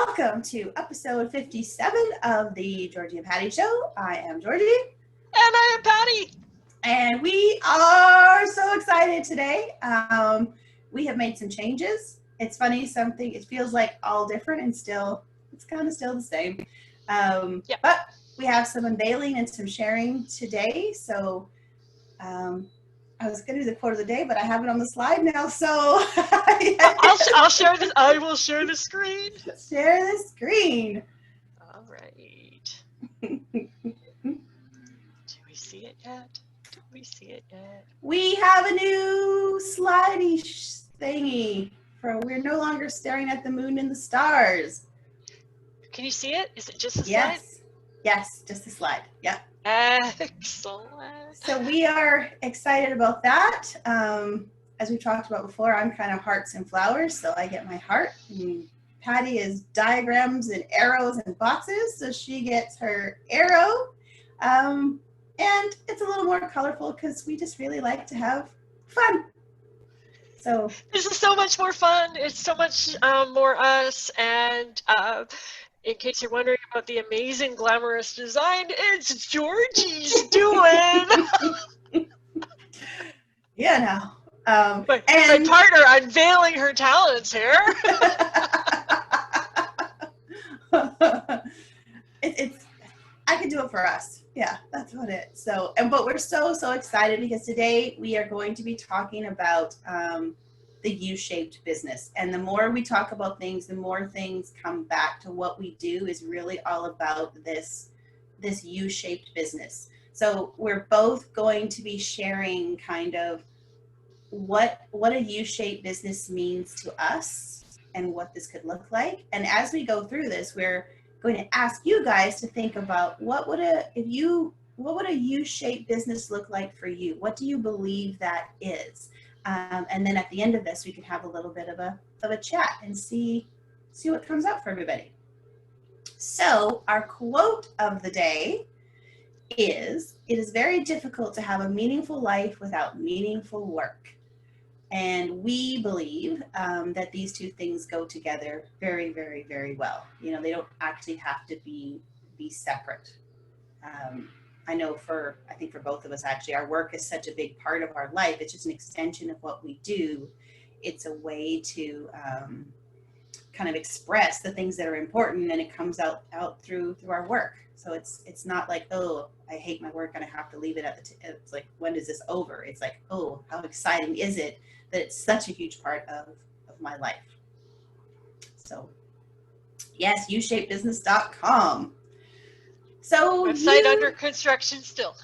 welcome to episode 57 of the Georgie and Patty Show. I am Georgie. And I am Patty. And we are so excited today. We have made some changes. It's funny, it feels like all different and it's kind of still the same. But we have some unveiling and some sharing today. So I was going to do the quote of the day, but I have it on the slide now. So I'll share this. I will share the screen. Share the screen. All right. Do we see it yet? Do we see it yet? We have a new slidey thingy. We're no longer staring at the moon and the stars. Can you see it? Is it just a slide? Yes. Yes, just a slide. Yep. Excellent. So we are excited about that. As we talked about before, I'm kind of hearts and flowers, so I get my heart. And Patty is diagrams and arrows and boxes, so she gets her arrow. And it's a little more colorful because we just really like to have fun. So this is so much more fun. It's so much more us. And in case you're wondering about the amazing glamorous design, it's Georgie's doing. Yeah, no. My partner unveiling her talents here. I could do it for us. Yeah, that's what it is. But we're so excited because today we are going to be talking about the U-shaped business. And the more we talk about things, the more things come back to what we do is really all about this U-shaped business. So we're both going to be sharing kind of what a U-shaped business means to us and what this could look like. And as we go through this, we're going to ask you guys to think about what would a U-shaped business look like for you? What do you believe that is? And then at the end of this, we can have a little bit of a chat and see what comes up for everybody. So our quote of the day is, "It is very difficult to have a meaningful life without meaningful work." And we believe that these two things go together very, very, very well. You know, they don't actually have to be separate. I know I think for both of us, actually, our work is such a big part of our life. It's just an extension of what we do. It's a way to kind of express the things that are important, and it comes out through our work. So it's not like, oh, I hate my work and I have to leave it at it's like, when is this over? It's like, oh, how exciting is it that it's such a huge part of my life. So yes, uShapeBusiness.com. So website under construction still.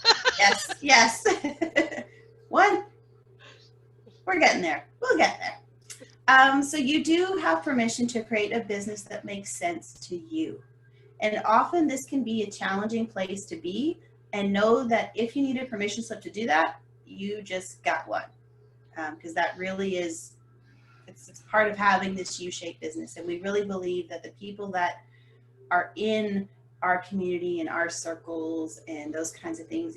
Yes. One, we're getting there. We'll get there. So you do have permission to create a business that makes sense to you. And often this can be a challenging place to be, and know that if you need a permission slip to do that, you just got one. Because that really is, it's part of having this U-shaped business. And we really believe that the people that are in our community and our circles and those kinds of things,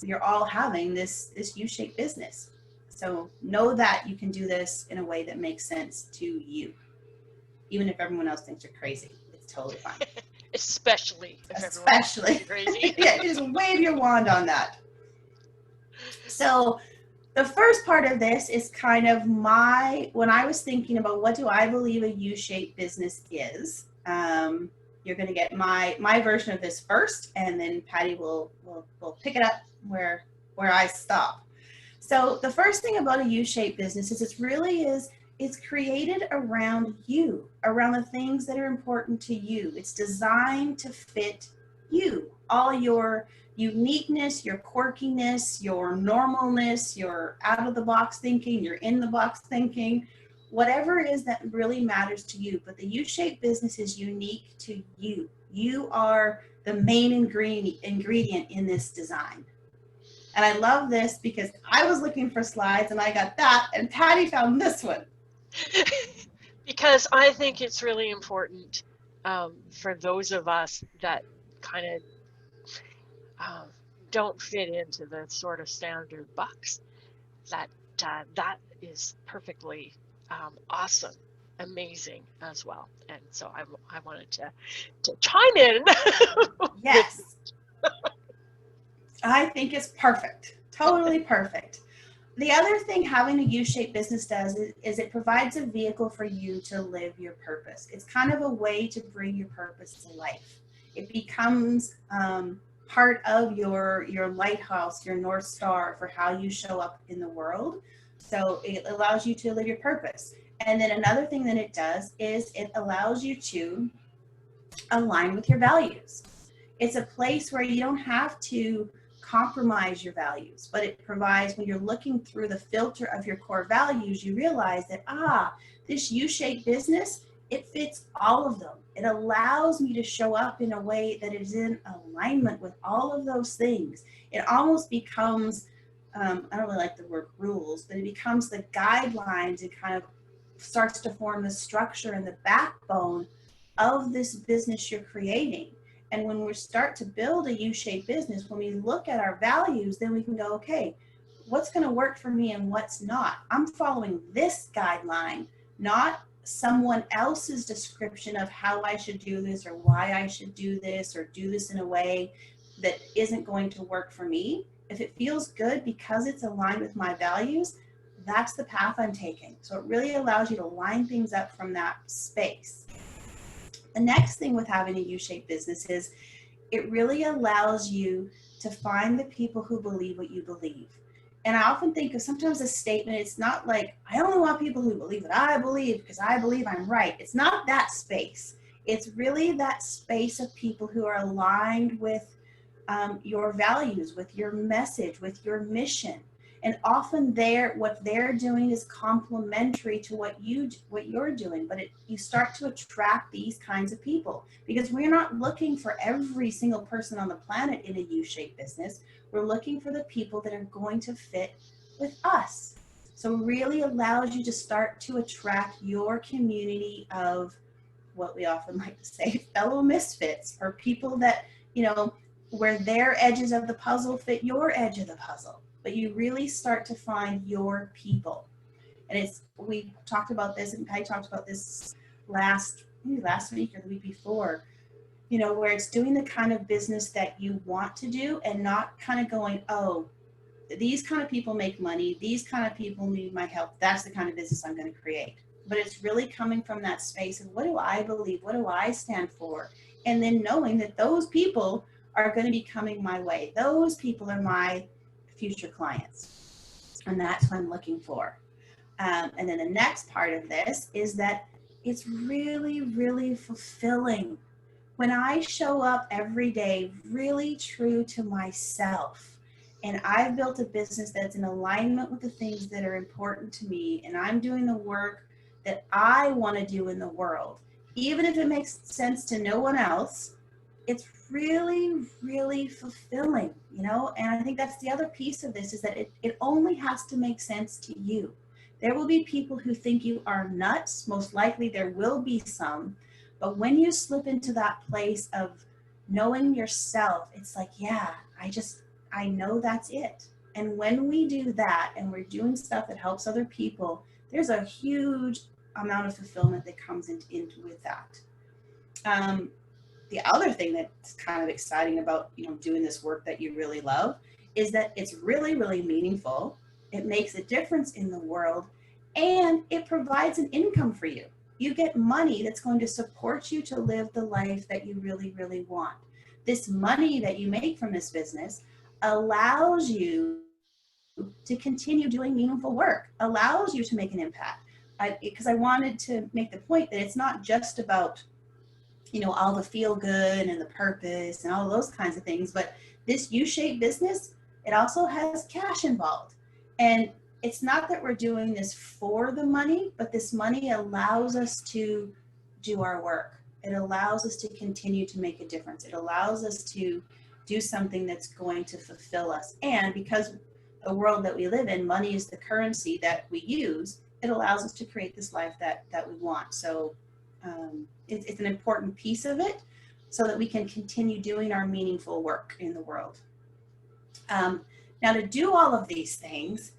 you're all having this U-shaped business. So know that you can do this in a way that makes sense to you, even if everyone else thinks you're crazy. It's totally fine. Especially if everyone else thinks you're crazy. Yeah, just wave your wand on that. So the first part of this is kind of when I was thinking about what do I believe a U-shaped business is. You're going to get my version of this first, and then Patty will pick it up where I stop. So the first thing about a U-shaped business is it's created around you, around the things that are important to you. It's designed to fit you, all your uniqueness, your quirkiness, your normalness, your out-of-the-box thinking, your in-the-box thinking, whatever it is that really matters to you. But the U-shaped business is unique to you. You are the main ingredient in this design. And I love this because I was looking for slides and I got that, and Patty found this one. Because I think it's really important for those of us that kind of don't fit into the sort of standard box, that is perfectly awesome amazing as well. And so I wanted to chime in with, Yes, I think it's perfect. Totally perfect. The other thing having a U-shaped business does is it provides a vehicle for you to live your purpose. It's kind of a way to bring your purpose to life. It becomes part of your lighthouse, your North Star for how you show up in the world. So it allows you to live your purpose. And then another thing that it does is it allows you to align with your values. It's a place where you don't have to compromise your values, but it provides, when you're looking through the filter of your core values, you realize that, this U-shaped business, it fits all of them. It allows me to show up in a way that is in alignment with all of those things. It almost becomes, I don't really like the word rules, but it becomes the guidelines and kind of starts to form the structure and the backbone of this business you're creating. And when we start to build a U-shaped business, when we look at our values, then we can go, okay, what's going to work for me and what's not? I'm following this guideline, not someone else's description of how I should do this or why I should do this or do this in a way that isn't going to work for me. If it feels good because it's aligned with my values, that's the path I'm taking. So it really allows you to line things up from that space. The next thing with having a U-shaped business is it really allows you to find the people who believe what you believe. And I often think of sometimes a statement, it's not like, I only want people who believe what I believe because I believe I'm right. It's not that space. It's really that space of people who are aligned with your values, with your message, with your mission. And often what they're doing is complementary to what you're doing, but you start to attract these kinds of people because we're not looking for every single person on the planet in a U-shaped business. We're looking for the people that are going to fit with us. So it really allows you to start to attract your community of what we often like to say, fellow misfits, or people that, where their edges of the puzzle fit your edge of the puzzle. But you really start to find your people. And we talked about this, and Patty talked about this last week or the week before, where it's doing the kind of business that you want to do and not kind of going, oh, these kind of people make money, these kind of people need my help, that's the kind of business I'm going to create. But it's really coming from that space of what do I believe, what do I stand for, and then knowing that those people are going to be coming my way. Those people are my future clients, and that's what I'm looking for. And then the next part of this is that it's really, really fulfilling when I show up every day really true to myself, and I've built a business that's in alignment with the things that are important to me, and I'm doing the work that I want to do in the world, even if it makes sense to no one else. It's really, really fulfilling, and I think that's the other piece of this, is that it only has to make sense to you. There will be people who think you are nuts. Most likely there will be some. But when you slip into that place of knowing yourself, it's like, yeah, I know that's it. And when we do that and we're doing stuff that helps other people, there's a huge amount of fulfillment that comes into with that. The other thing that's kind of exciting about, doing this work that you really love is that it's really, really meaningful. It makes a difference in the world, and it provides an income for you. You get money that's going to support you to live the life that you really, really want. This money that you make from this business allows you to continue doing meaningful work, allows you to make an impact. Because I wanted to make the point that it's not just about all the feel good and the purpose and all those kinds of things. But this U-shaped business, it also has cash involved. And it's not that we're doing this for the money, but this money allows us to do our work. It allows us to continue to make a difference. It allows us to do something that's going to fulfill us. And because the world that we live in, money is the currency that we use, it allows us to create this life that we want. So it's an important piece of it so that we can continue doing our meaningful work in the world. Now, to do all of these things,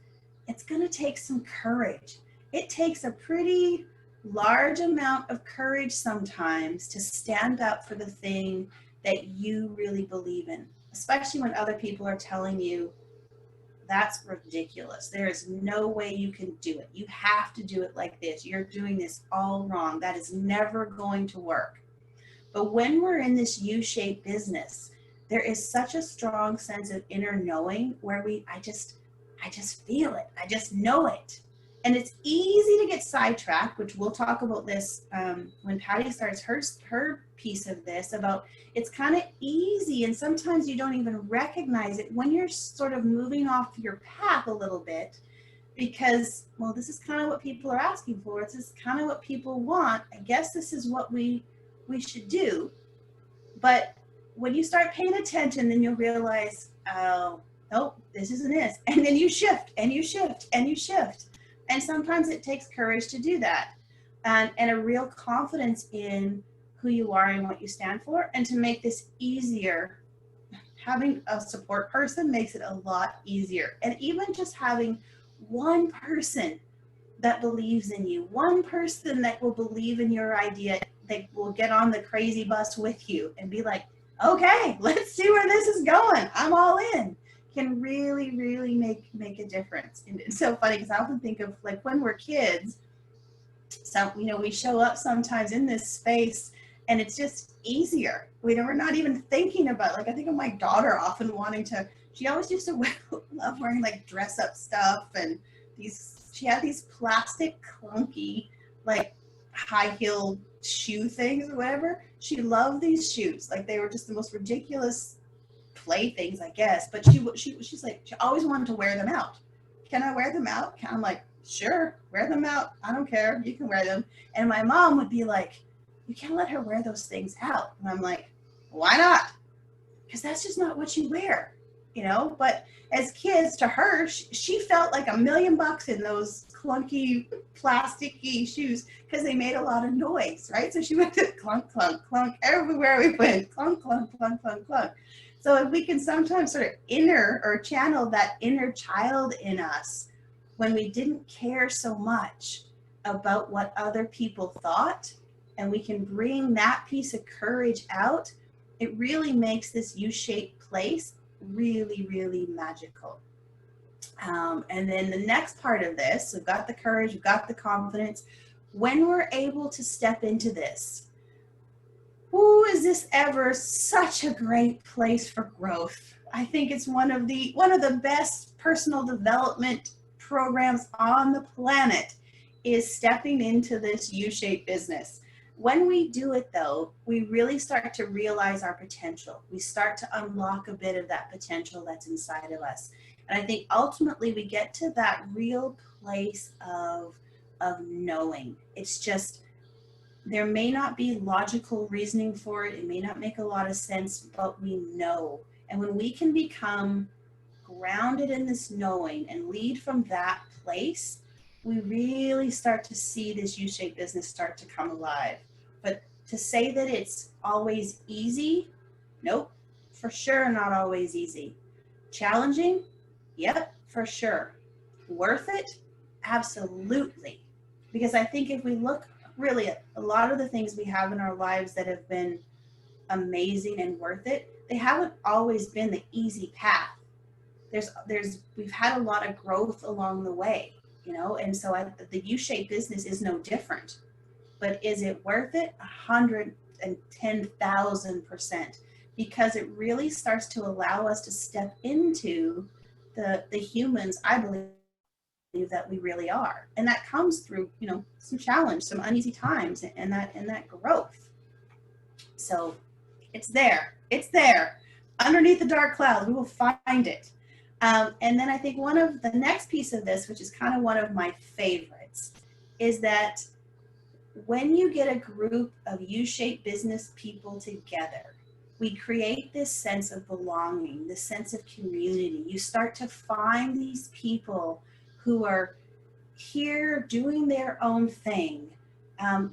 it's going to take some courage. It takes a pretty large amount of courage sometimes to stand up for the thing that you really believe in, especially when other people are telling you that's ridiculous. There is no way you can do it. You have to do it like this. You're doing this all wrong. That is never going to work. But when we're in this U-shaped business, there is such a strong sense of inner knowing where I just feel it. I just know it. And it's easy to get sidetracked, which we'll talk about this when Patty starts her piece of this about it's kind of easy. And sometimes you don't even recognize it when you're sort of moving off your path a little bit because, well, this is kind of what people are asking for. This is kind of what people want. I guess this is what we should do. But when you start paying attention, then you'll realize, oh, nope, this isn't it. And then you shift and you shift and you shift. And sometimes it takes courage to do that and a real confidence in who you are and what you stand for. And to make this easier, having a support person makes it a lot easier. And even just having one person that believes in you, one person that will believe in your idea, that will get on the crazy bus with you and be like, okay, let's see where this is going. I'm all in. Can really, really make a difference. And it's so funny because I often think of like when we're kids, so, you know, we show up sometimes in this space and it's just easier. We're not even thinking about, like, I think of my daughter often wanting to, she always used to love wearing like dress up stuff and she had these plastic clunky, like high heel shoe things or whatever. She loved these shoes. Like they were just the most ridiculous playthings, I guess. But she's like, she always wanted to wear them out. Can I wear them out? I'm like, sure, wear them out. I don't care. You can wear them. And my mom would be like, you can't let her wear those things out. And I'm like, why not? Because that's just not what you wear, you know? But as kids, to her, she felt like $1 million in those clunky, plasticky shoes because they made a lot of noise, right? So she went to clunk, clunk, clunk everywhere we went, clunk, clunk, clunk, clunk, clunk. So if we can sometimes sort of channel that inner child in us when we didn't care so much about what other people thought, and we can bring that piece of courage out, it really makes this U-shaped place really, really magical. And then the next part of this, we've got the courage, we've got the confidence. When we're able to step into this, ooh, is this ever such a great place for growth? I think it's one of the best personal development programs on the planet is stepping into this U-shaped business. When we do it though, we really start to realize our potential. We start to unlock a bit of that potential that's inside of us. And I think ultimately we get to that real place of knowing. It's just, there may not be logical reasoning for it. It may not make a lot of sense, but we know. And when we can become grounded in this knowing and lead from that place, we really start to see this U-shaped business start to come alive. But to say that it's always easy, nope, for sure not always easy. Challenging? Yep, for sure. Worth it? Absolutely. Because I think if we look really at a lot of the things we have in our lives that have been amazing and worth it, they haven't always been the easy path. We've had a lot of growth along the way, you know, and so the U-shaped business is no different. But is it worth it? 110,000%, because it really starts to allow us to step into the humans, I believe, that we really are. And that comes through, you know, some challenge, some uneasy times, and that growth. So it's there underneath the dark clouds. We will find it. And then I think one of the next piece of this, which is kind of one of my favorites, is that when you get a group of U-shaped business people together, we create this sense of belonging, this sense of community. You start to find these people who are here doing their own thing,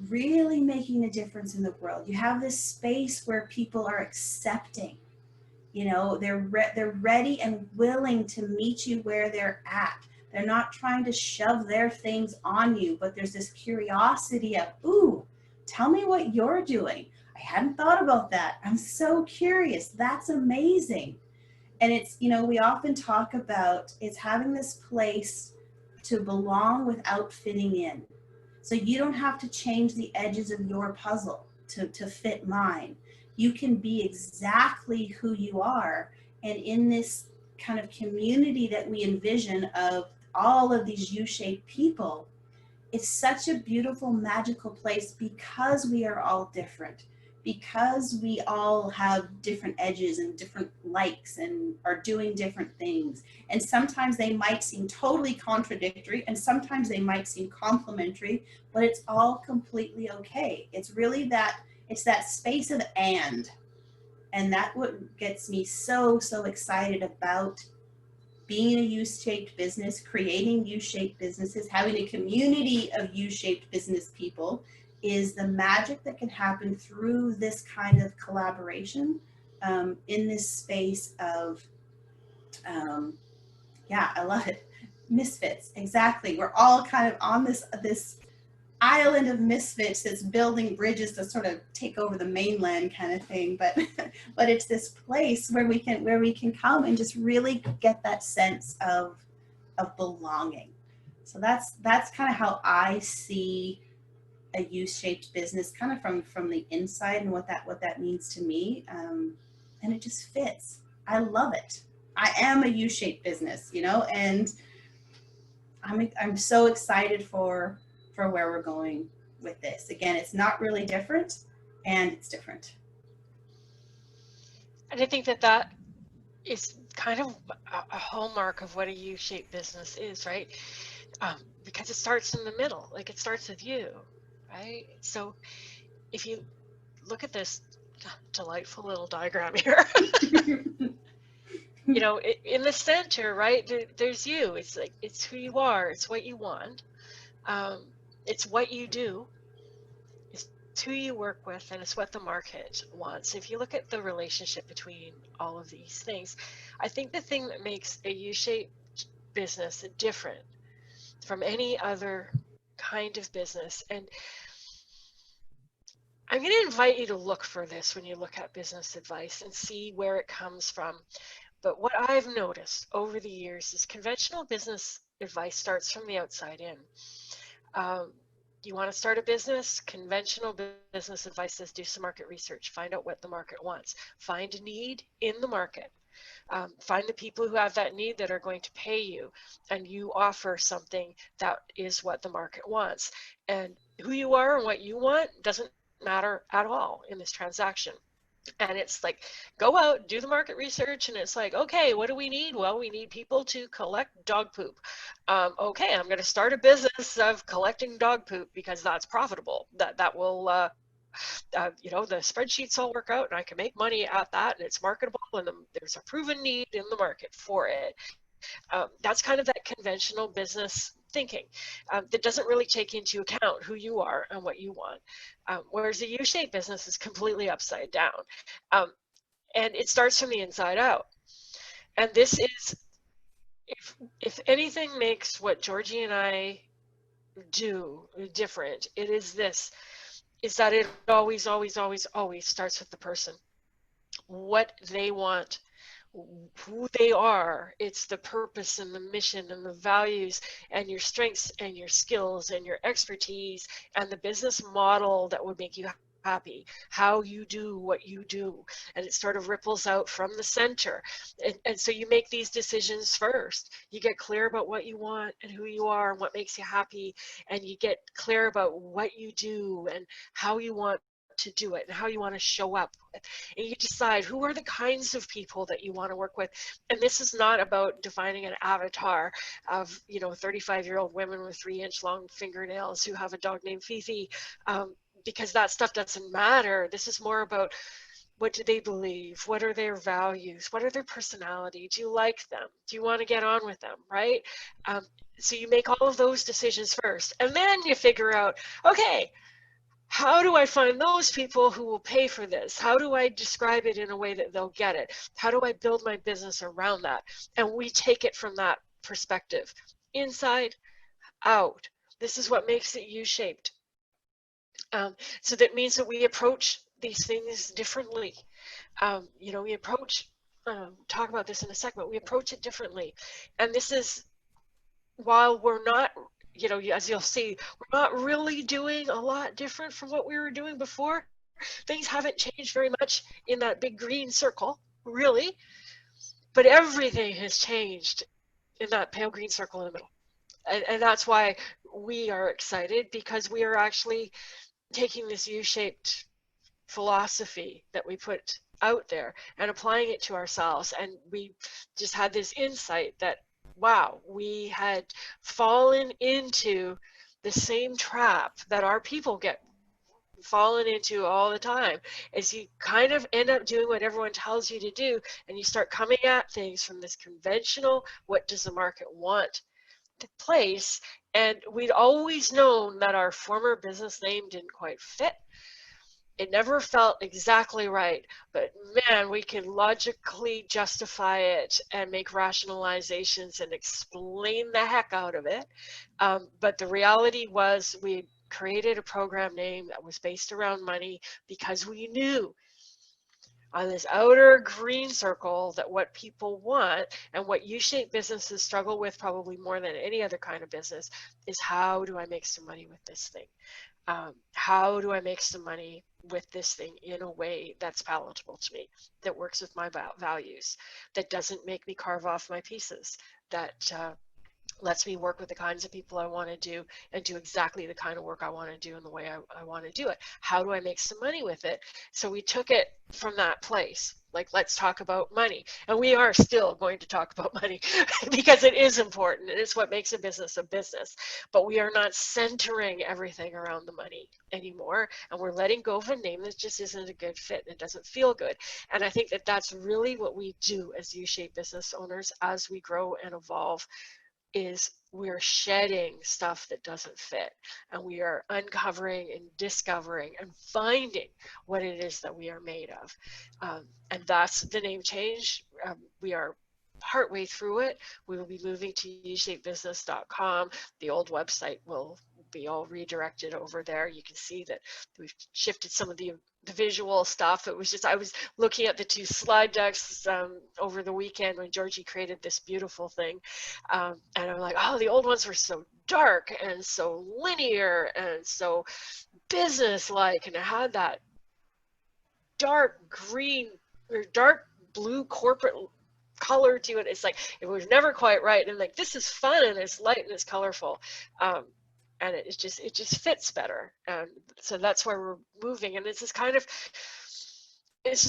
really making a difference in the world. You have this space where people are accepting, you know, they're ready and willing to meet you where they're at. They're not trying to shove their things on you, but there's this curiosity of, ooh, tell me what you're doing. I hadn't thought about that. I'm so curious. That's amazing. And it's, we often talk about it's having this place to belong without fitting in. So you don't have to change the edges of your puzzle to fit mine. You can be exactly who you are. And in this kind of community that we envision of all of these U-shaped people, it's such a beautiful, magical place because we are all different, because we all have different edges and different likes and are doing different things. And sometimes they might seem totally contradictory and sometimes they might seem complementary, but it's all completely okay. It's really it's that space of and that what gets me so excited about being a U-shaped business, creating U-shaped businesses, having a community of U-shaped business people, is the magic that can happen through this kind of collaboration in this space of, yeah, I love it. Misfits, exactly. We're all kind of on this island of misfits that's building bridges to sort of take over the mainland kind of thing, but but it's this place where we can come and just really get that sense of belonging. So that's kind of how I see a U-shaped business, kind of from the inside, and what that means to me, and it just fits. I love it. I am a U-shaped business, and I'm so excited for where we're going with this. Again, it's not really different, and it's different. And I think that is kind of a hallmark of what a U-shaped business is, right? Because it starts in the middle, like it starts with you, right? So if you look at this delightful little diagram here, in the center, right, there's you. It's like, it's who you are, it's what you want, it's what you do, it's who you work with, and it's what the market wants. If you look at the relationship between all of these things, I think the thing that makes a U-shaped business different from any other kind of business, and I'm going to invite you to look for this when you look at business advice and see where it comes from. But what I've noticed over the years is conventional business advice starts from the outside in. You want to start a business? Conventional business advice says do some market research, find out what the market wants, find a need in the market, find the people who have that need that are going to pay you, and you offer something that is what the market wants. And who you are and what you want doesn't matter at all in this transaction. And it's like, go out, do the market research, and it's like, okay, what do we need? Well, we need people to collect dog poop. Okay, I'm going to start a business of collecting dog poop because that's profitable. That will, the spreadsheets all work out, and I can make money at that, and it's marketable, and there's a proven need in the market for it. That's kind of that conventional business thinking that doesn't really take into account who you are and what you want. Whereas a U-shaped business is completely upside down. And it starts from the inside out. And this is, if anything makes what Georgie and I do different, it is this, is that it always starts with the person. What they want, who they are. It's the purpose and the mission and the values and your strengths and your skills and your expertise and the business model that would make you happy, how you do what you do. And it sort of ripples out from the center. And so you make these decisions first. You get clear about what you want and who you are and what makes you happy. And you get clear about what you do and how you want to do it and how you want to show up. And you decide who are the kinds of people that you want to work with. And this is not about defining an avatar of 35-year-old women with 3-inch long fingernails who have a dog named Fifi, because that stuff doesn't matter. This is more about, what do they believe? What are their values? What are their personality? Do you like them? Do you want to get on with them, right? So you make all of those decisions first, and then you figure out, okay, how do I find those people who will pay for this? How do I describe it in a way that they'll get it? How do I build my business around that? And we take it from that perspective. inside out. This is what makes it U-shaped. So that means that we approach these things differently. We approach, talk about this in a second, but we approach it differently. And this is, while we're not, as you'll see, we're not really doing a lot different from what we were doing before. Things haven't changed very much in that big green circle, really, but everything has changed in that pale green circle in the middle. And that's why we are excited, because we are actually taking this U-shaped philosophy that we put out there and applying it to ourselves. And we just had this insight that, wow, we had fallen into the same trap that our people get fallen into all the time, is you kind of end up doing what everyone tells you to do, and you start coming at things from this conventional, what does the market want place. And we'd always known that our former business name didn't quite fit. It never felt exactly right, but man, we can logically justify it and make rationalizations and explain the heck out of it. But the reality was, we created a program name that was based around money, because we knew on this outer green circle that what people want, and what U-shaped businesses struggle with probably more than any other kind of business, is how do I make some money with this thing? How do I make some money with this thing in a way that's palatable to me, that works with my values, that doesn't make me carve off my pieces, that lets me work with the kinds of people I want to do, and do exactly the kind of work I want to do in the way I want to do it. How do I make some money with it? So we took it from that place, like, let's talk about money. And we are still going to talk about money because it is important, and it's what makes a business a business. But we are not centering everything around the money anymore, and we're letting go of a name that just isn't a good fit, and it doesn't feel good. And I think that that's really what we do as U-shaped business owners as we grow and evolve, is we're shedding stuff that doesn't fit, and we are uncovering and discovering and finding what it is that we are made of. And that's the name change. We are partway through it. We will be moving to ushapedbusiness.com. The old website will be all redirected over there. You can see that we've shifted some of the visual stuff. It was just, I was looking at the two slide decks over the weekend when Georgee created this beautiful thing. And I'm like, oh, the old ones were so dark and so linear and so business-like, and it had that dark green or dark blue corporate color to it. It's like, it was never quite right. And like, this is fun, and it's light and it's colorful. And it just fits better. And so that's why we're moving. And this is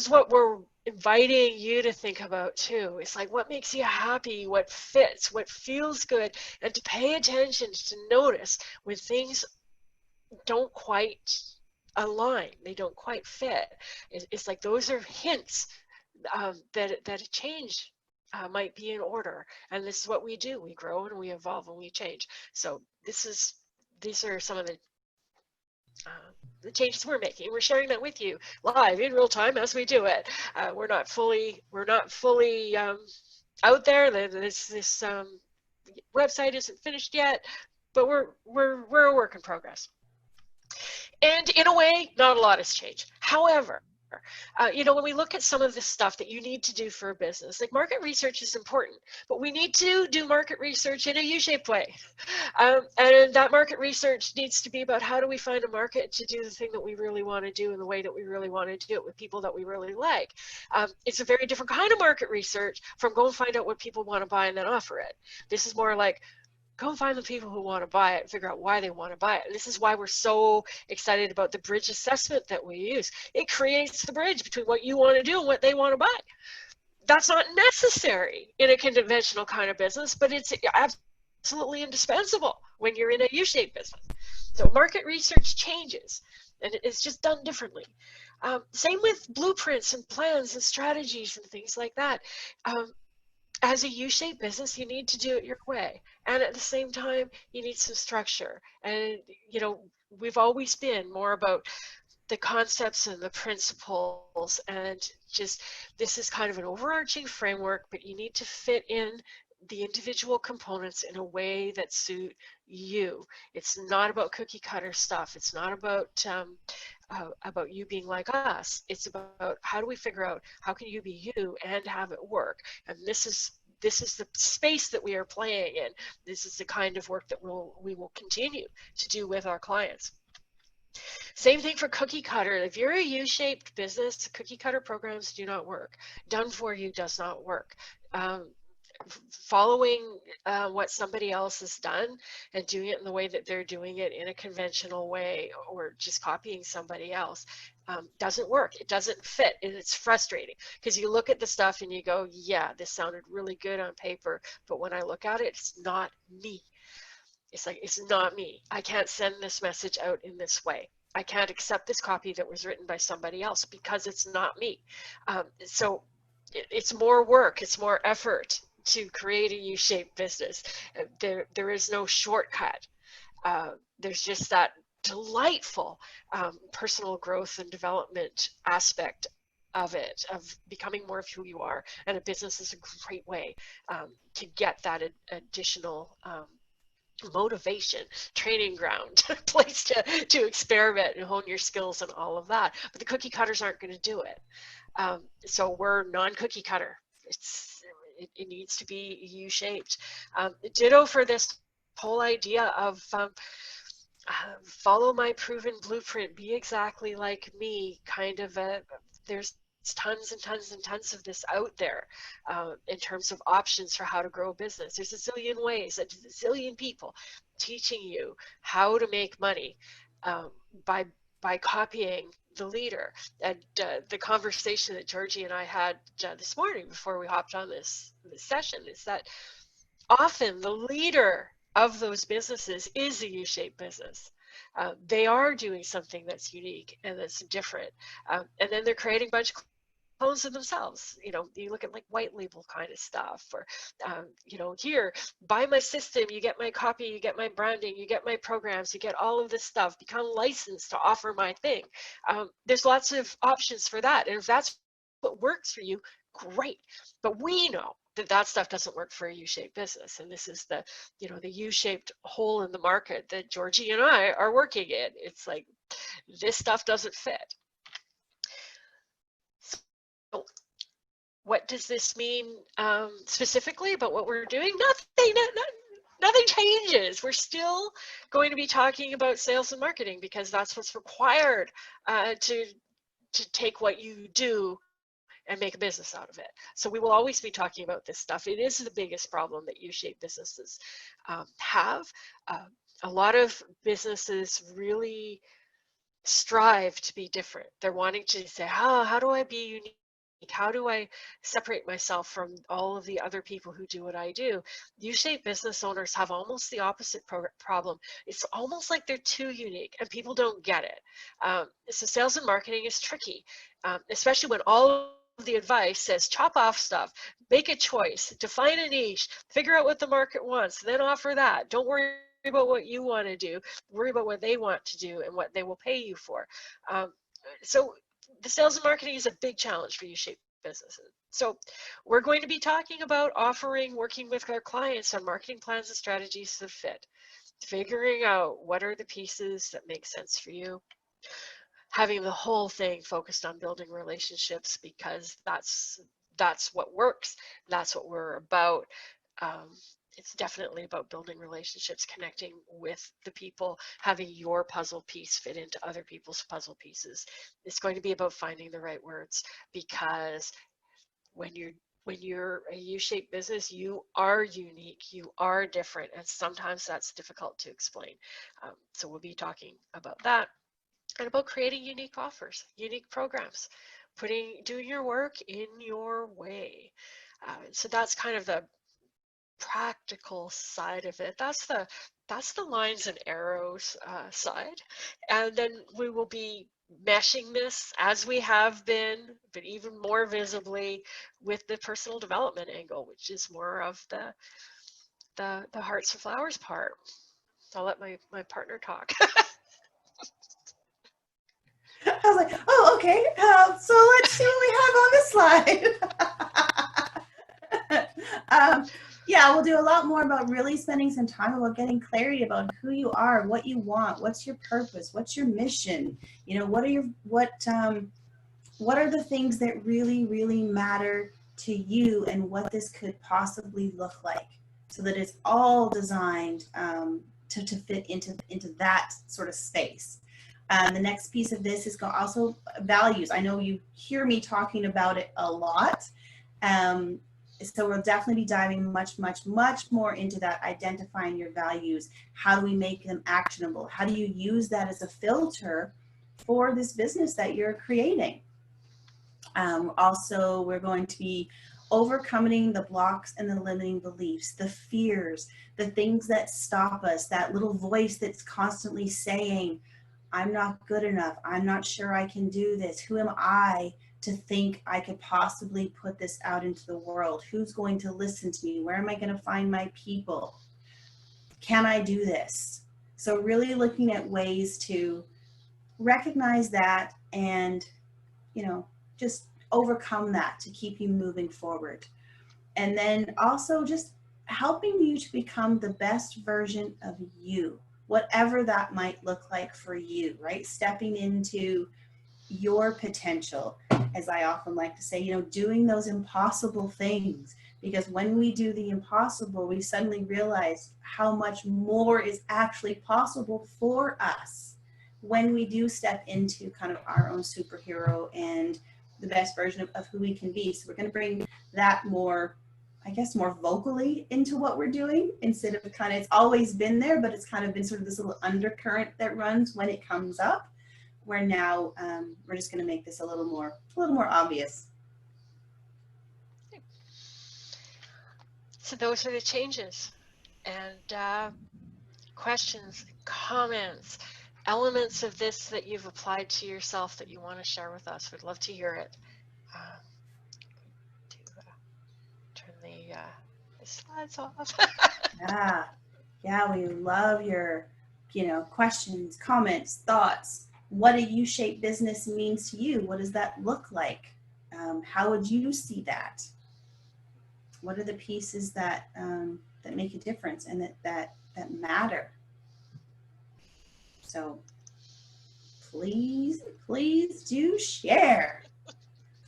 what we're inviting you to think about too. It's like, what makes you happy, what fits, what feels good, and to pay attention, to notice when things don't quite align, they don't quite fit. It's like, those are hints that a change might be in order. And this is what we do. We grow and we evolve and we change. So these are some of the changes we're making. We're sharing that with you live in real time as we do it. We're not fully out there. This website isn't finished yet, but we're a work in progress. And in a way, not a lot has changed. However, when we look at some of the stuff that you need to do for a business, like, market research is important, but we need to do market research in a U-shaped way. And that market research needs to be about, how do we find a market to do the thing that we really want to do in the way that we really want to do it, with people that we really like. It's a very different kind of market research from go and find out what people want to buy and then offer it. This is more like, go and find the people who want to buy it, figure out why they want to buy it. And this is why we're so excited about the bridge assessment that we use. It creates the bridge between what you want to do and what they want to buy. That's not necessary in a conventional kind of business, but it's absolutely indispensable when you're in a U-shaped business. So market research changes, and it's just done differently. Same with blueprints and plans and strategies and things like that. As a U-shaped business, you need to do it your way. And at the same time, you need some structure. And, we've always been more about the concepts and the principles, and just, this is kind of an overarching framework, but you need to fit in the individual components in a way that suit you. It's not about cookie cutter stuff. It's not about you being like us. It's about how do we figure out how can you be you and have it work. And this is the space that we are playing in. This is the kind of work that we will continue to do with our clients. Same thing for cookie cutter. If you're a U-shaped business, cookie cutter programs do not work. Done for you does not work. Following what somebody else has done and doing it in the way that they're doing it in a conventional way, or just copying somebody else, doesn't work. It doesn't fit, and it's frustrating because you look at the stuff and you go, yeah, this sounded really good on paper, but when I look at it, it's not me. It's like, it's not me. I can't send this message out in this way. I can't accept this copy that was written by somebody else because it's not me. So it's more work, it's more effort to create a U-shaped business. There is no shortcut. There's just that delightful personal growth and development aspect of it, of becoming more of who you are. And a business is a great way to get that additional motivation, training ground, place to experiment and hone your skills and all of that. But the cookie cutters aren't going to do it. So we're non-cookie cutter. It needs to be U-shaped. Ditto for this whole idea of follow my proven blueprint, be exactly like me, kind of there's tons and tons and tons of this out there in terms of options for how to grow a business. There's a zillion ways, a zillion people teaching you how to make money by copying the leader. And the conversation that Georgie and I had this morning before we hopped on this session is that often the leader of those businesses is a U-shaped business. They are doing something that's unique and that's different. And then they're creating a bunch of clones of themselves. You know, you look at like white label kind of stuff, or, you know, here, buy my system, you get my copy, you get my branding, you get my programs, you get all of this stuff, become licensed to offer my thing. There's lots of options for that. And if that's what works for you, great. But we know that stuff doesn't work for a U-shaped business. And this is the, you know, the U-shaped hole in the market that Georgie and I are working in. It's like, this stuff doesn't fit. So what does this mean specifically about what we're doing? Nothing changes. We're still going to be talking about sales and marketing because that's what's required to take what you do and make a business out of it. So we will always be talking about this stuff. It is the biggest problem that U-shaped businesses have. A lot of businesses really strive to be different. They're wanting to say, how do I be unique? How do I separate myself from all of the other people who do what I do? U-shaped business owners have almost the opposite problem. It's almost like they're too unique and people don't get it. So sales and marketing is tricky, especially when all the advice says chop off stuff, make a choice, define a niche, figure out what the market wants, then offer that. Don't worry about what you want to do, worry about what they want to do and what they will pay you for. So the sales and marketing is a big challenge for U-shaped businesses. So we're going to be talking about working with our clients on marketing plans and strategies that fit, figuring out what are the pieces that make sense for you, having the whole thing focused on building relationships because that's what works. That's what we're about. It's definitely about building relationships, connecting with the people, having your puzzle piece fit into other people's puzzle pieces. It's going to be about finding the right words because when you're a U-shaped business, you are unique, you are different, and sometimes that's difficult to explain. So we'll be talking about that. And about creating unique offers, unique programs, doing your work in your way. So that's kind of the practical side of it. That's the lines and arrows side. And then we will be meshing this as we have been, but even more visibly with the personal development angle, which is more of the hearts and flowers part. I'll let my partner talk. I was like, oh, okay. So let's see what we have on this slide. Yeah, we'll do a lot more about really spending some time about getting clarity about who you are, what you want, what's your purpose, what's your mission, you know, what are the things that really, really matter to you, and what this could possibly look like, so that it's all designed to fit into that sort of space. The next piece of this is also values. I know you hear me talking about it a lot. So we'll definitely be diving much, much, much more into that, identifying your values. How do we make them actionable? How do you use that as a filter for this business that you're creating? Also, we're going to be overcoming the blocks and the limiting beliefs, the fears, the things that stop us, that little voice that's constantly saying, I'm not good enough. I'm not sure I can do this. Who am I to think I could possibly put this out into the world? Who's going to listen to me? Where am I going to find my people? Can I do this? So really looking at ways to recognize that and, you know, just overcome that to keep you moving forward. And then also just helping you to become the best version of you, whatever that might look like for you, right? Stepping into your potential, as I often like to say, you know, doing those impossible things, because when we do the impossible, we suddenly realize how much more is actually possible for us when we do step into kind of our own superhero and the best version of who we can be. So we're going to bring that more, I guess, more vocally into what we're doing, instead of kind of, it's always been there, but it's kind of been sort of this little undercurrent that runs when it comes up, where now we're just going to make this a little more obvious. So those are the changes, and questions, comments, elements of this that you've applied to yourself that you want to share with us. We'd love to hear it. Turn the slides off. Yeah, we love your, you know, questions, comments, thoughts. What a U-shaped business means to you. What does that look like? How would you see that? What are the pieces that that make a difference and that matter? So please do share,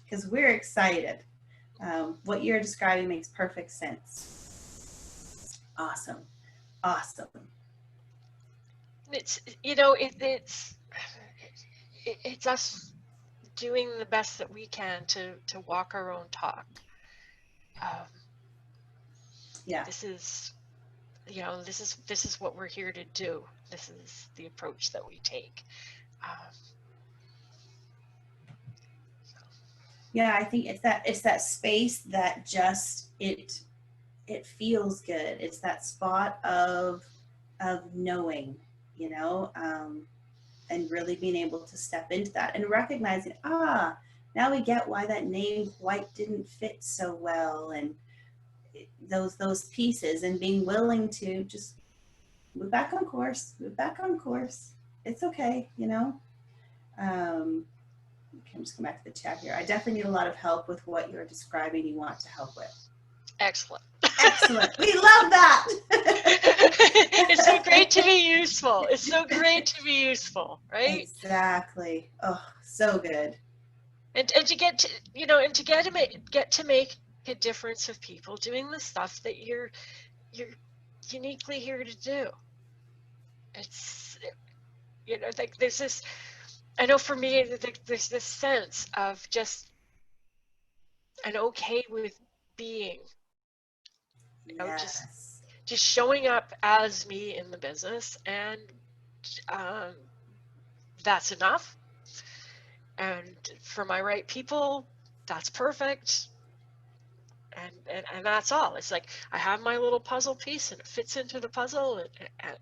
because we're excited. What you're describing makes perfect sense. Awesome. It's, you know, it's us doing the best that we can to walk our own talk. Yeah. This is, you know, this is what we're here to do. This is the approach that we take. Yeah, I think it's that space that just it feels good. It's that spot of knowing, you know, and really being able to step into that and recognizing, now we get why that name quite didn't fit so well, and those pieces, and being willing to just move back on course. It's okay, you know. Okay, I'm just going back to the chat here. I definitely need a lot of help with what you're describing you want to help with. Excellent. We love that. It's so great to be useful. It's so great to be useful, right? Exactly. Oh, so good. And to get to, you know, and to get to make a difference of people doing the stuff that you're uniquely here to do. It's, you know, like there's this, I know for me, there's this sense of just an okay with being, you know, just showing up as me in the business, and that's enough. And for my right people, that's perfect. And that's all. It's like I have my little puzzle piece and it fits into the puzzle,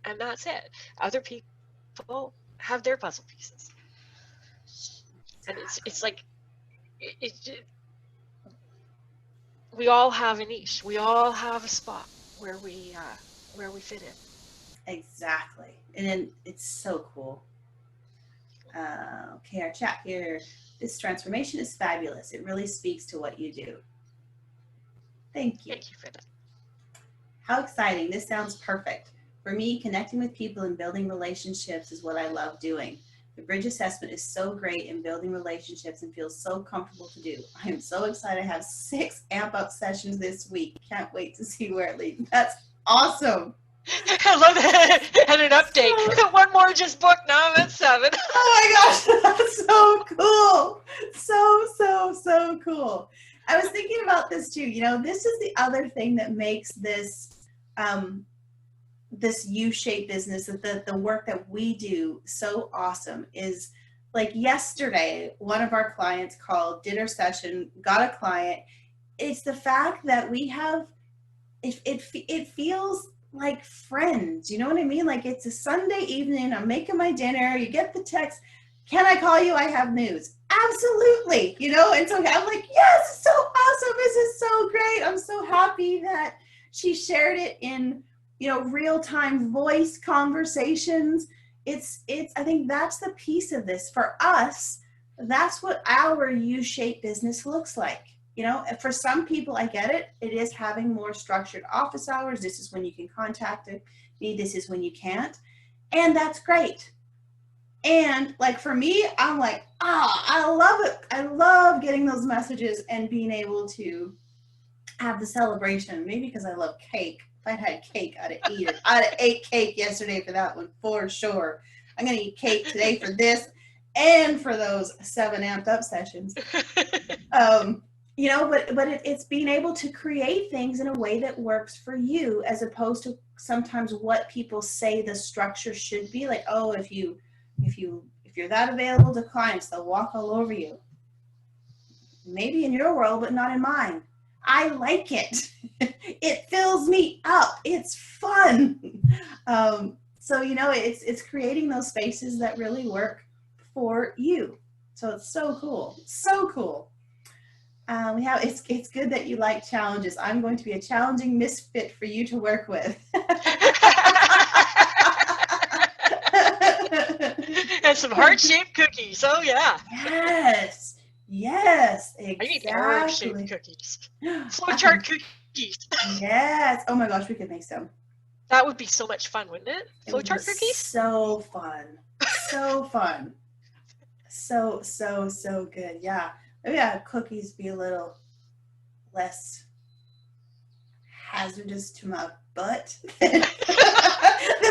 and that's it. Other people have their puzzle pieces, and it's like we all have a niche. We all have a spot where we fit in. Exactly, and it's so cool. Okay, our chat here. This transformation is fabulous. It really speaks to what you do. Thank you. Thank you for that. How exciting. This sounds perfect. For me, connecting with people and building relationships is what I love doing. The bridge assessment is so great in building relationships and feels so comfortable to do. I am so excited. I have 6 amp up sessions this week. Can't wait to see where it leads. That's awesome. I love that. And an update. So, One more just booked, now I'm at 7. oh my gosh, that's so cool. So cool. I was thinking about this too. You know, this is the other thing that makes this this U-shaped business, that the work that we do so awesome is, like yesterday, one of our clients called, did our session, got a client. It's the fact that we have, it feels like friends. You know what I mean? Like it's a Sunday evening, I'm making my dinner, you get the text, can I call you? I have news. Absolutely. You know, and so I'm like, yes, it's so awesome. This is so great. I'm so happy that she shared it in, you know, real-time voice conversations. It's I think that's the piece of this for us. That's what our U-shaped business looks like. You know, for some people, I get it. It is having more structured office hours. This is when you can contact me. This is when you can't. And that's great. And like for me, I'm like, I love it. I love getting those messages and being able to have the celebration. Maybe because I love cake. If I had cake, I'd have eaten it. I'd have ate cake yesterday for that one, for sure. I'm going to eat cake today for this and for those 7 amped up sessions. You know, but it's being able to create things in a way that works for you, as opposed to sometimes what people say the structure should be. Like, oh, if you're that available to clients, they'll walk all over you. Maybe in your world, but not in mine. I like it. It fills me up. It's fun. So, you know, it's creating those spaces that really work for you. So it's so cool. So cool. It's good that you like challenges. I'm going to be a challenging misfit for you to work with. And some heart-shaped cookies. Oh yeah. Yes, I need exactly. arrow-shaped cookies. Flowchart cookies. Yes. Oh my gosh, we could make some. That would be so much fun, wouldn't it? Flowchart cookies? So fun. So fun. So good. Yeah. Maybe cookies be a little less hazardous to my butt than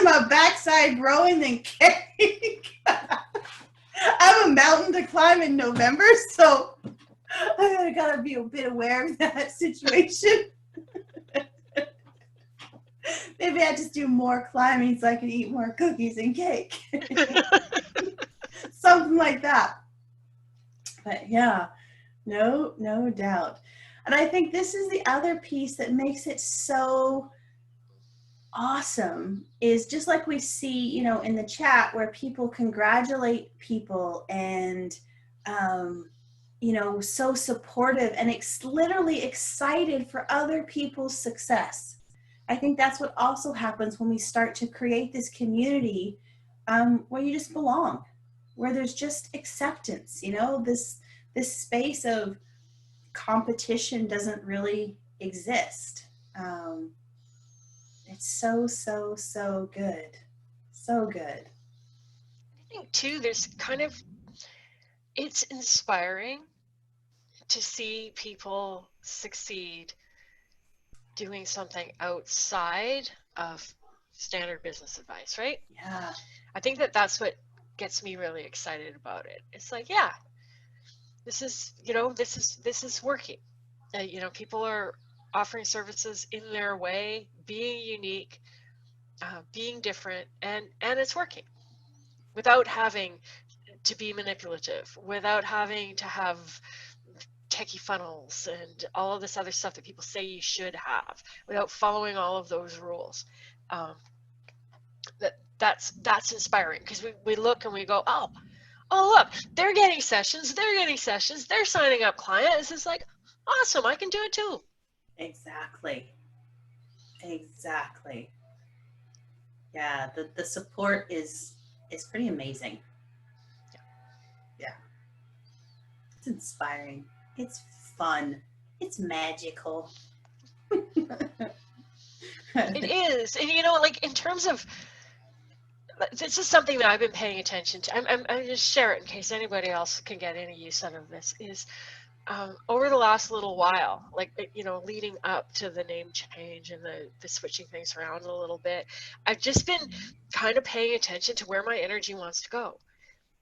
my backside growing than cake. I have a mountain to climb in November, so I gotta be a bit aware of that situation. Maybe I just do more climbing so I can eat more cookies and cake. Something like that. But yeah, no doubt. And I think this is the other piece that makes it so awesome, is just like we see, you know, in the chat where people congratulate people and, you know, so supportive and literally excited for other people's success. I think that's what also happens when we start to create this community where you just belong, where there's just acceptance, you know, this space of competition doesn't really exist. It's so good. So good. I think too, there's kind of, it's inspiring to see people succeed doing something outside of standard business advice, right? Yeah. I think that that's what gets me really excited about it. It's like, yeah, this is, you know, this is working. You know, people are offering services in their way, being unique, being different, and it's working without having to be manipulative, without having to have techie funnels and all of this other stuff that people say you should have, without following all of those rules. That's inspiring, because we look and we go, oh look, they're getting sessions, they're signing up clients. It's like, awesome, I can do it too. Exactly. Yeah, the support is pretty amazing. Yeah. It's inspiring. It's fun. It's magical. It is. And like in terms of, this is something that I've been paying attention to. I'm just share it in case anybody else can get any use out of this. Is over the last little while, like leading up to the name change and the switching things around a little bit, I've just been kind of paying attention to where my energy wants to go.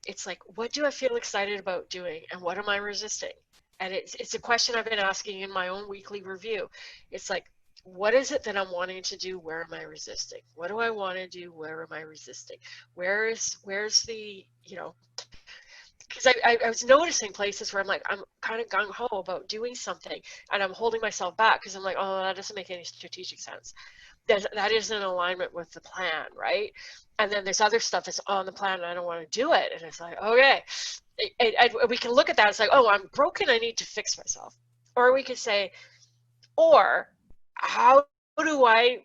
It's like, what do I feel excited about doing, and what am I resisting? And it's a question I've been asking in my own weekly review. It's like, what is it that I'm wanting to do? Where am I resisting? What do I want to do? Where am I resisting? Where's the, because I was noticing places where I'm like, I'm kind of gung-ho about doing something, and I'm holding myself back because I'm like, oh, that doesn't make any strategic sense. That is in alignment with the plan, right? And then there's other stuff that's on the plan and I don't want to do it. And it's like, okay, we can look at that. It's like, oh, I'm broken. I need to fix myself. Or we could say, or how do I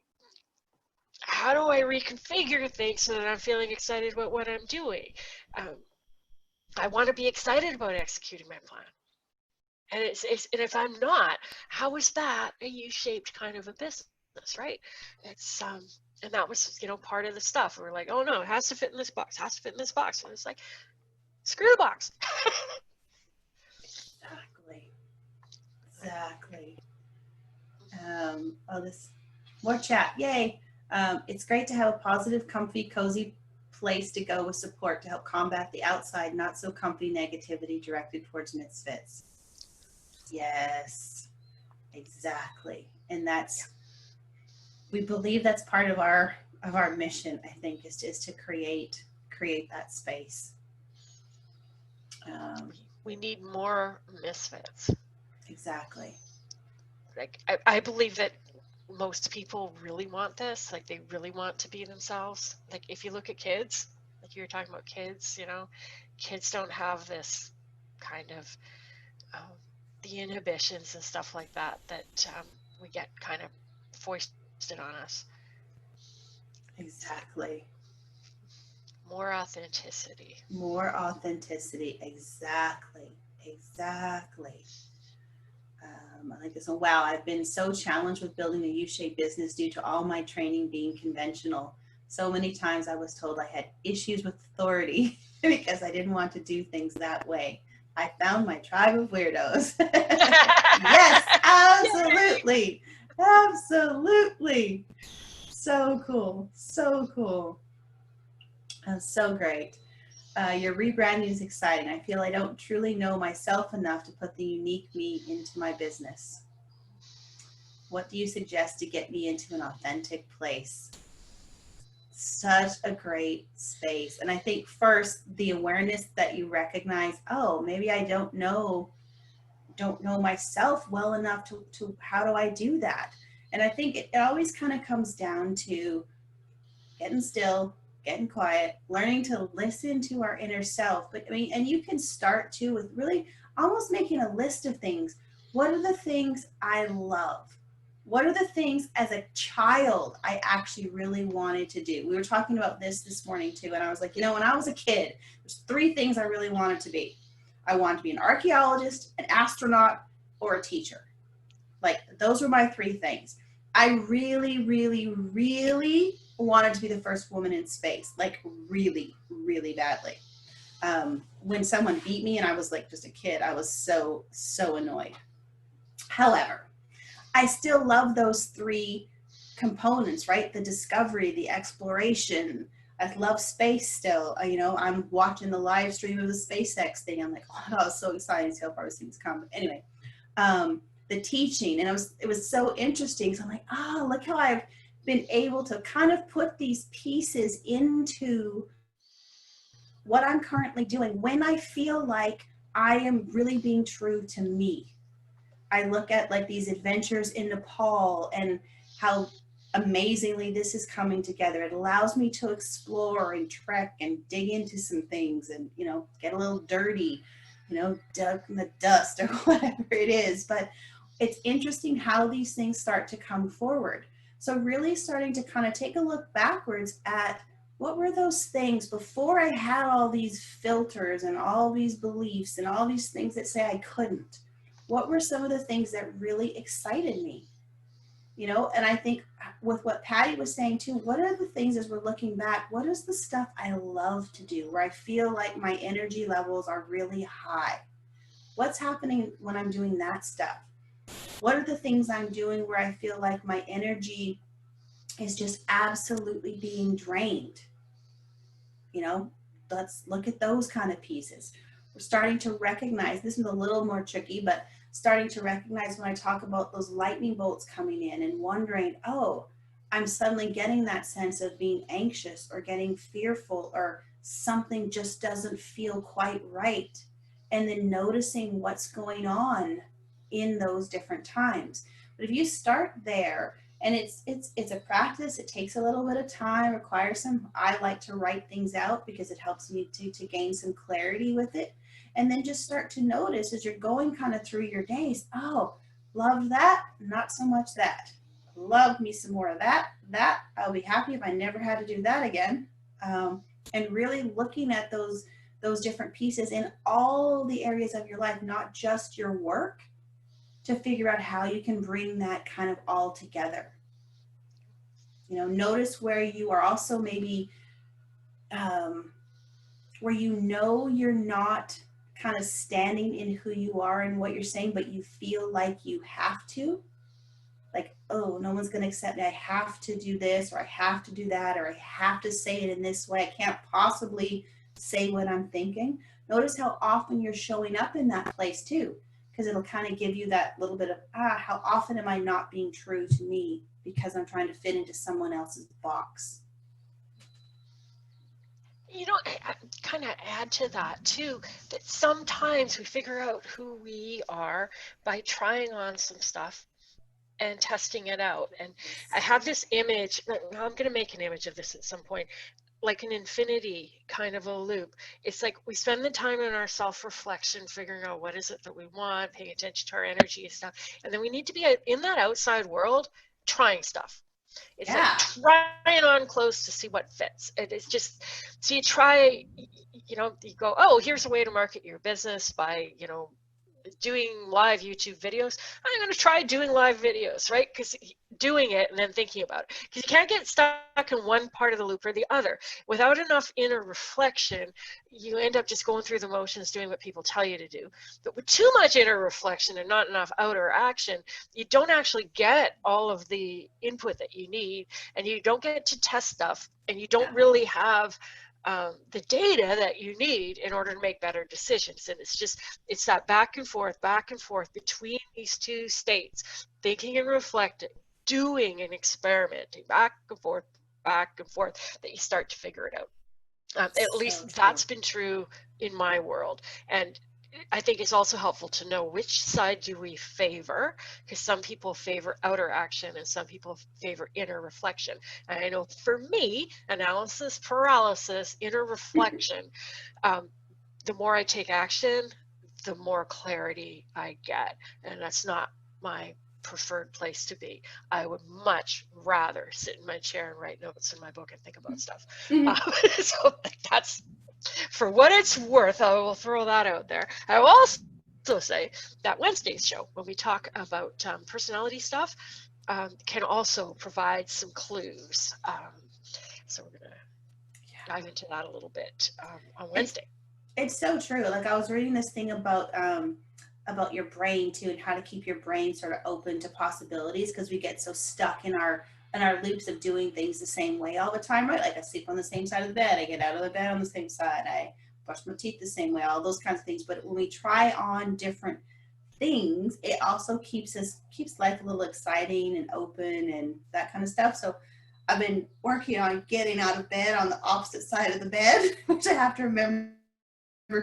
reconfigure things so that I'm feeling excited about what I'm doing? I want to be excited about executing my plan. And and if I'm not, how is that a U-shaped kind of a business, right? It's and that was part of the stuff. We were like, oh no, it has to fit in this box, has to fit in this box. And it's like, screw the box. Exactly. This more chat. Yay. It's great to have a positive, comfy, cozy place to go with support to help combat the outside, not so comfy negativity directed towards misfits. Yes, exactly. And we believe that's part of our mission, I think, is to create that space. We need more misfits. Exactly. Like I believe that most people really want this. Like they really want to be themselves. Like if you look at kids, like you were talking about kids, kids don't have this kind of the inhibitions and stuff like that we get kind of foisted on us. Exactly. More authenticity. Exactly. I like this one. Wow, I've been so challenged with building a U-shaped business due to all my training being conventional. So many times I was told I had issues with authority because I didn't want to do things that way. I found my tribe of weirdos. Yes, absolutely. Absolutely. So cool. So great. Your rebranding is exciting. I feel I don't truly know myself enough to put the unique me into my business. What do you suggest to get me into an authentic place? Such a great space. And I think first, the awareness that you recognize, oh, maybe I don't know myself well enough to how do I do that? And I think it always kind of comes down to getting still, getting quiet, learning to listen to our inner self. But I mean, and you can start too with really almost making a list of things. What are the things I love? What are the things as a child I actually really wanted to do? We were talking about this morning too, and I was like, when I was a kid, there's 3 things I really wanted to be. I wanted to be an archaeologist, an astronaut, or a teacher. Like those were my 3 things. I really, really, really wanted to be the first woman in space, like really, really badly. When someone beat me and I was like just a kid, I was so annoyed. However, I still love those 3 components, right? The discovery, the exploration. I love space still. I'm watching the live stream of the SpaceX thing. I'm like, oh, that was so exciting to see how far these things come. But anyway, the teaching, and it was so interesting. So I'm like, oh, look how I've been able to kind of put these pieces into what I'm currently doing when I feel like I am really being true to me. I look at like these adventures in Nepal and how amazingly this is coming together. It allows me to explore and trek and dig into some things and, get a little dirty, dug in the dust or whatever it is. But it's interesting how these things start to come forward. So really starting to kind of take a look backwards at what were those things before I had all these filters and all these beliefs and all these things that say I couldn't. What were some of the things that really excited me? And I think with what Patty was saying too, what are the things as we're looking back, what is the stuff I love to do where I feel like my energy levels are really high? What's happening when I'm doing that stuff? What are the things I'm doing where I feel like my energy is just absolutely being drained? You know, let's look at those kind of pieces. We're starting to recognize, this is a little more tricky, but starting to recognize when I talk about those lightning bolts coming in and wondering, oh, I'm suddenly getting that sense of being anxious or getting fearful or something just doesn't feel quite right. And then noticing what's going on in those different times. But if you start there, and it's a practice, it takes a little bit of time, requires some, I like to write things out because it helps me to gain some clarity with it. And then just start to notice as you're going kind of through your days, oh, love that, not so much that. Love me some more of that. I'll be happy if I never had to do that again. And really looking at those different pieces in all the areas of your life, not just your work, to figure out how you can bring that kind of all together. You know, notice where you are also maybe where you know you're not kind of standing in who you are and what you're saying, but you feel like you have to. Like, oh, no one's going to accept me. I have to do this, or I have to do that, or I have to say it in this way. I can't possibly say what I'm thinking. Notice how often you're showing up in that place too, because it'll kind of give you that little bit of, how often am I not being true to me because I'm trying to fit into someone else's box? You know, I kind of add to that too, that sometimes we figure out who we are by trying on some stuff and testing it out. And I have this image, I'm going to make an image of this at some point, like an infinity kind of a loop. It's like we spend the time in our self-reflection, figuring out what is it that we want, paying attention to our energy and stuff. And then we need to be in that outside world trying stuff. It's like trying on clothes to see what fits. It's just, so you try, you know, you go, oh, here's a way to market your business by, you know, doing live YouTube videos. I'm going to try doing live videos, right? Because doing it and then thinking about it. Because you can't get stuck in one part of the loop or the other. Without enough inner reflection, you end up just going through the motions, doing what people tell you to do. But with too much inner reflection and not enough outer action, you don't actually get all of the input that you need, and you don't get to test stuff, and you don't really have the data that you need in order to make better decisions. And it's that back and forth between these two states, thinking and reflecting, doing and experimenting, back and forth, that you start to figure it out. At least that's been true in my world. And I think it's also helpful to know which side do we favor, because some people favor outer action and some people favor inner reflection. And I know for me, analysis paralysis, inner reflection, the more I take action, the more clarity I get. And that's not my preferred place to be. I would much rather sit in my chair and write notes in my book and think about stuff. So that's, for what it's worth, I will throw that out there. I will also say that Wednesday's show, when we talk about personality stuff, can also provide some clues. So we're going to dive into that a little bit on Wednesday. It's so true. Like, I was reading this thing about your brain too, and how to keep your brain sort of open to possibilities, because we get so stuck in our loops of doing things the same way all the time, right? Like, I sleep on the same side of the bed, I get out of the bed on the same side, I brush my teeth the same way, all those kinds of things. But when we try on different things, it also keeps life a little exciting and open and that kind of stuff. So I've been working on getting out of bed on the opposite side of the bed, which I have to remember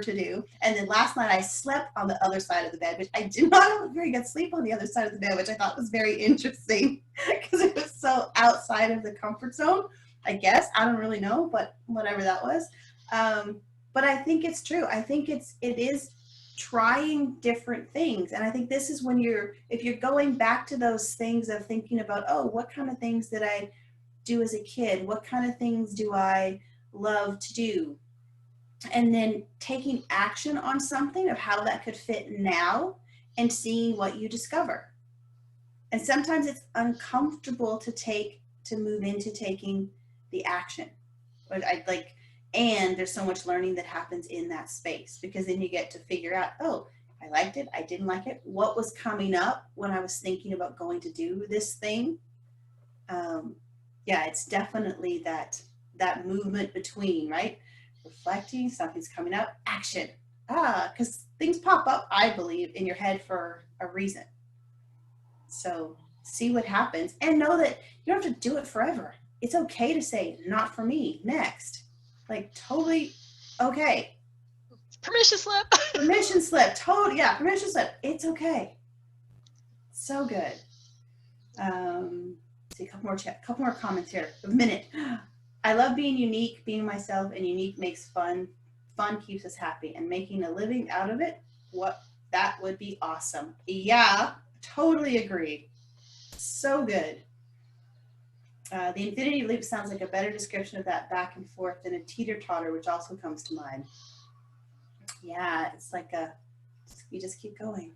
to do. And then last night I slept on the other side of the bed, which I did not have a very good sleep on the other side of the bed, which I thought was very interesting because it was so outside of the comfort zone, I guess. I don't really know, but whatever that was. But I think it's true. I think it is trying different things. And I think this is when if you're going back to those things of thinking about, oh, what kind of things did I do as a kid? What kind of things do I love to do? And then taking action on something of how that could fit now and seeing what you discover. And sometimes it's uncomfortable to take to move into taking the action. But and there's so much learning that happens in that space, because then you get to figure out, oh, I liked it, I didn't like it, what was coming up when I was thinking about going to do this thing. Yeah, it's definitely that movement between, right? Reflecting, something's coming up, action. Because things pop up, I believe, in your head for a reason. So see what happens, and know that you don't have to do it forever. It's okay to say, not for me, next. Like, totally okay. Permission slip. Permission slip. Totally, yeah, permission slip. It's okay. So good. See, a couple more comments here. A minute. I love being unique, being myself, and unique makes fun. Fun keeps us happy, and making a living out of it, that would be awesome. Yeah, totally agree. So good. The infinity loop sounds like a better description of that back and forth than a teeter-totter, which also comes to mind. Yeah, it's like you just keep going.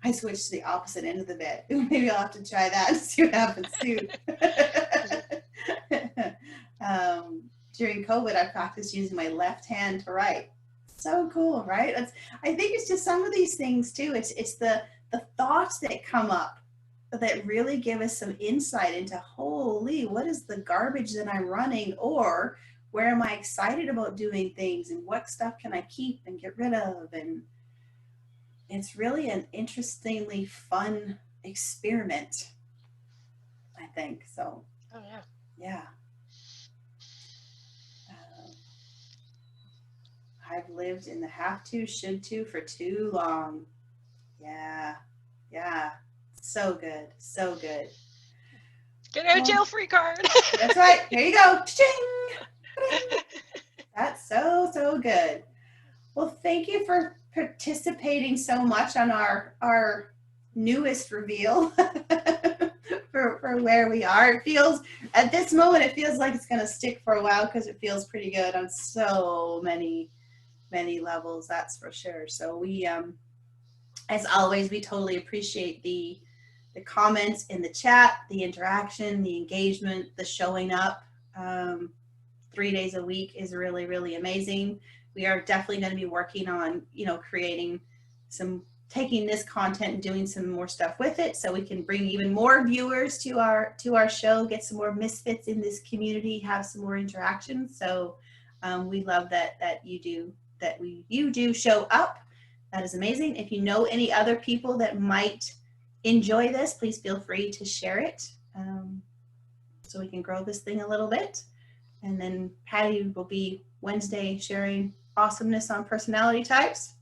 I switched to the opposite end of the bed. Maybe I'll have to try that and see what happens too. During COVID, I practiced using my left hand to write. So cool, right? I think it's just some of these things too. It's the thoughts that come up that really give us some insight into, holy, what is the garbage that I'm running, or where am I excited about doing things, and what stuff can I keep and get rid of? And it's really an interestingly fun experiment, I think. So, oh yeah. Yeah. I've lived in the have to, should to for too long. Yeah. So good. So good. Get a jail-free card. That's right. Here you go. Ching! That's so good. Well, thank you for participating so much on our newest reveal for where we are. It feels, at this moment, it feels like it's going to stick for a while, because it feels pretty good on so many levels, that's for sure. So we, as always, we totally appreciate the comments in the chat, the interaction, the engagement, the showing up. 3 days a week is really, really amazing. We are definitely going to be working on, creating taking this content and doing some more stuff with it, so we can bring even more viewers to our show, get some more misfits in this community, have some more interaction. So we love that you do show up. That is amazing. If you know any other people that might enjoy this, please feel free to share it, so we can grow this thing a little bit. And then Patty will be Wednesday sharing awesomeness on personality types.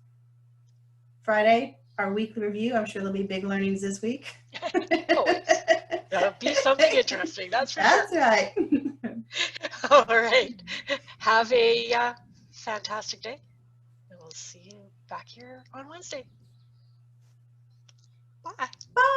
Friday, our weekly review. I'm sure there'll be big learnings this week. That'll be something interesting, that's for That's sure. right. All right. Have a fantastic day, and we'll see you back here on Wednesday. Bye. Bye.